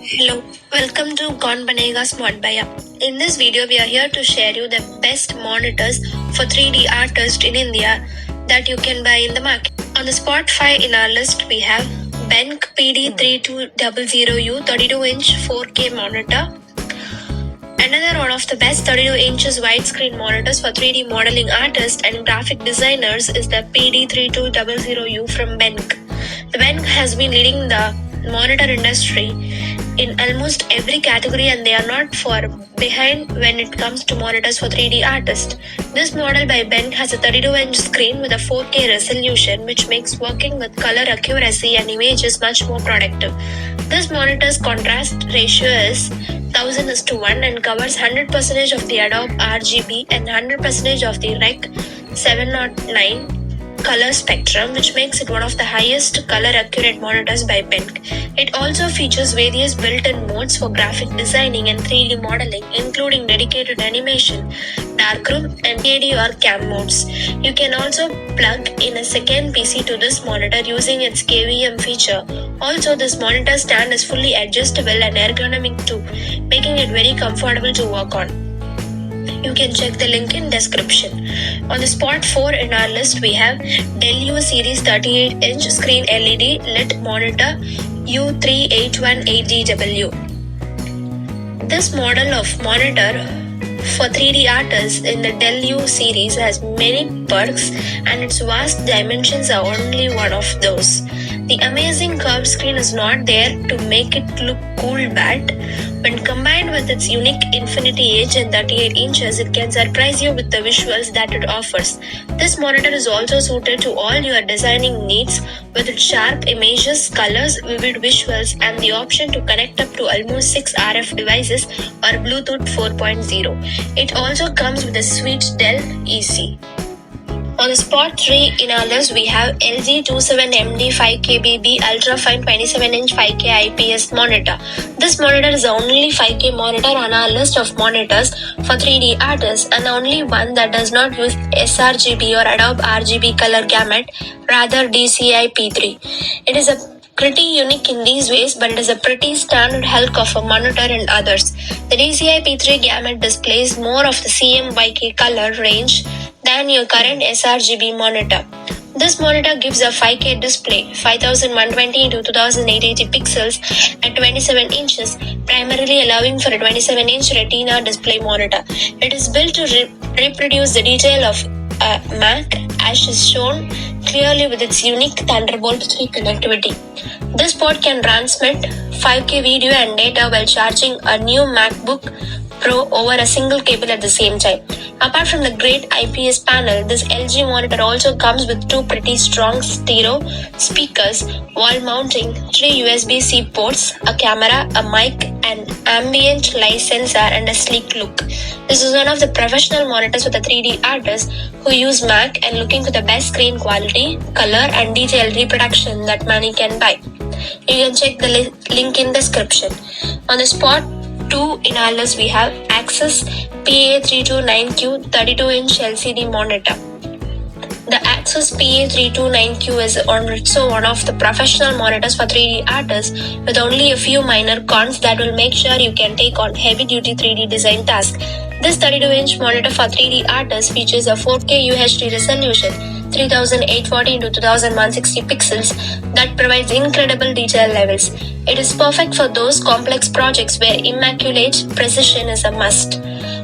Hello, welcome to Kaun Banega Smart Buyer. In this video, we are here to share you the best monitors for 3D artists in India that you can buy in the market. On the spot 5 in our list, we have Benq PD3200U 32-inch 4K monitor. Another one of the best 32 inches widescreen monitors for 3D modeling artists and graphic designers is the PD3200U from Benq. The Benq has been leading the monitor industry in almost every category, and they are not far behind when it comes to monitors for 3D artists. This model by Benq has a 32-inch screen with a 4K resolution, which makes working with color accuracy and images much more productive. This monitor's contrast ratio is 1000:1 and covers 100% of the Adobe RGB and 100% of the Rec 709 color spectrum, which makes it one of the highest color accurate monitors by Benq. It also features various built-in modes for graphic designing and 3D modeling, including dedicated animation, darkroom, and AD or cam modes. You can also plug in a second PC to this monitor using its KVM feature. Also, this monitor stand is fully adjustable and ergonomic too, making it very comfortable to work on. You can check the link in description. On the spot 4 in our list, we have Dell U Series 38-inch screen LED lit monitor U3818DW. This model of monitor for 3D artists in the Dell U series has many perks, and its vast dimensions are only one of those. The amazing curved screen is not there to make it look cool but when combined with its unique infinity edge and 38 inches, it can surprise you with the visuals that it offers. This monitor is also suited to all your designing needs with its sharp images, colors, vivid visuals, and the option to connect up to almost 6 RF devices or Bluetooth 4.0. It also comes with a sweet Dell EC. On the spot 3 in our list, we have LG 27MD 5KBB Ultrafine 27-inch 5K IPS monitor. This monitor is the only 5K monitor on our list of monitors for 3D artists and the only one that does not use sRGB or Adobe RGB color gamut, rather DCI P3. It is a pretty unique in these ways, but it is a pretty standard hulk of a monitor in others. The DCI P3 gamut displays more of the CMYK color range than your current sRGB monitor. This monitor gives a 5K display, 5120 x 2080 pixels at 27 inches, primarily allowing for a 27-inch retina display monitor. It is built to reproduce the detail of a Mac as is shown clearly with its unique Thunderbolt 3 connectivity. This port can transmit 5K video and data while charging a new MacBook Pro over a single cable at the same time. Apart from the great IPS panel, this LG monitor also comes with 2 pretty strong stereo speakers, wall mounting, 3 USB-C ports, a camera, a mic, an ambient light sensor, and a sleek look. This is one of the professional monitors for the 3D artists who use Mac and looking for the best screen quality, color, and detailed reproduction that money can buy. You can check the link in description. On the spot 2 in our list, we have Asus PA329Q 32-inch LCD monitor. The Asus PA329Q is also one of the professional monitors for 3D artists with only a few minor cons that will make sure you can take on heavy-duty 3D design tasks. This 32-inch monitor for 3D artists features a 4K UHD resolution, 3840 x 2160 pixels that provides incredible detail levels. It is perfect for those complex projects where immaculate precision is a must.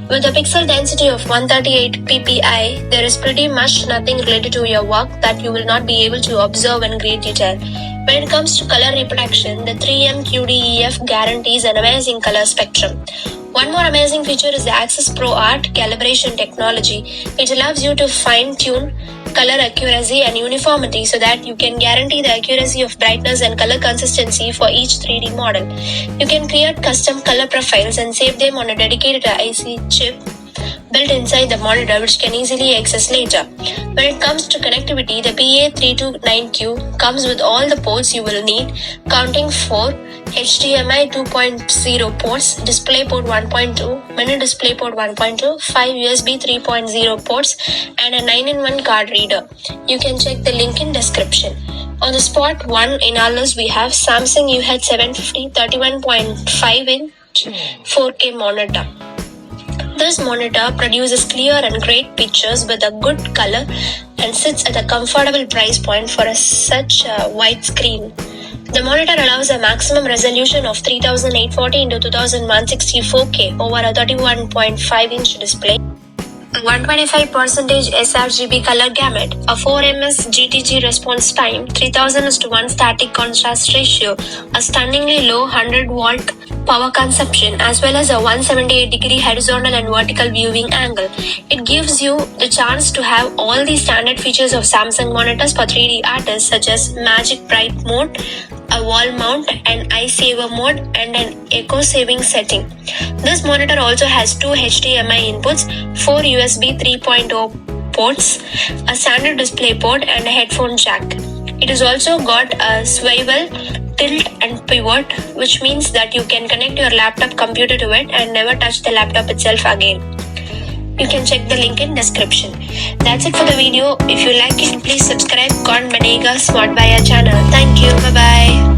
With a pixel density of 138 ppi, there is pretty much nothing related to your work that you will not be able to observe in great detail. When it comes to color reproduction, the 3M QDEF guarantees an amazing color spectrum. One more amazing feature is the Asus Pro Art calibration technology. It allows you to fine-tune color accuracy and uniformity so that you can guarantee the accuracy of brightness and color consistency for each 3D model. You can create custom color profiles and save them on a dedicated IC chip built inside the monitor, which can easily access later. When it comes to connectivity, the PA329Q comes with all the ports you will need, counting 4 HDMI 2.0 ports, DisplayPort 1.2, Mini DisplayPort 1.2, 5 USB 3.0 ports, and a 9-in-1 card reader. You can check the link in description. On the spot 1 in our list, we have Samsung UH750 31.5-inch 4K monitor. This monitor produces clear and great pictures with a good color and sits at a comfortable price point for such a wide screen. The monitor allows a maximum resolution of 3840 x 2160 4K over a 31.5-inch display, a 125% sRGB color gamut, a 4ms GTG response time, 3000:1 static contrast ratio, a stunningly low 100-watt power consumption, as well as a 178-degree horizontal and vertical viewing angle. It gives you the chance to have all the standard features of Samsung monitors for 3D artists, such as Magic Bright mode, a wall mount, an eye saver mode, and an eco saving setting. This monitor also has 2 HDMI inputs, 4 USB 3.0 ports, a standard display port, and a headphone jack. It has also got a swivel, tilt, and pivot, which means that you can connect your laptop computer to it and never touch the laptop itself again. You can check the link in description. That's it for the video. If you like it, please subscribe Con Banega Smart Buyer channel. Thank you. Bye bye.